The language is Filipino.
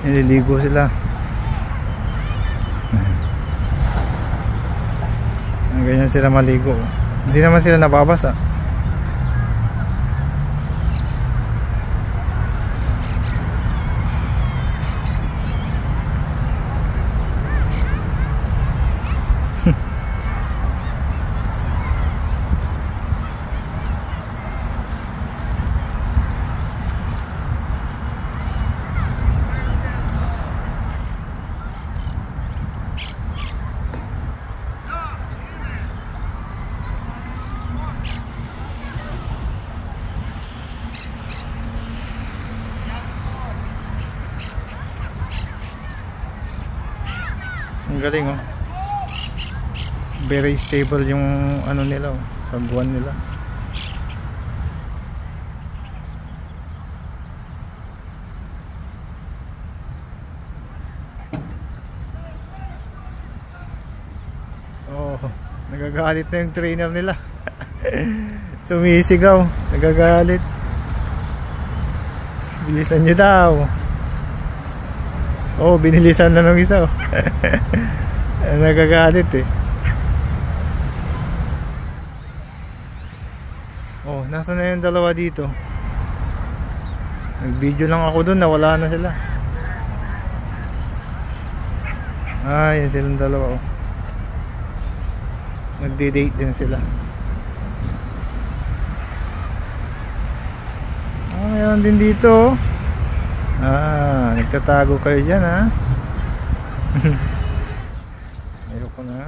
Nililigo sila. Ganyan sila maligo. Hindi naman sila nababasa. Ang galing, oh. Very stable yung ano nila, oh, sagwan nila. Oh, nagagalit na yung trainer nila. Sumisigaw, nagagalit. Bilisan nyo daw. Oh, binilisan na ng isa, oh. Nagagalit eh. Oh, nasa na yung dalawa dito? Nag-video lang ako dun, nawala na sila. Ah, yan silang dalawa, oh. Nagde-date din sila. Ah, mayroon din dito, oh. Ah, nagtatago kayo dyan, ha? Ayoko na.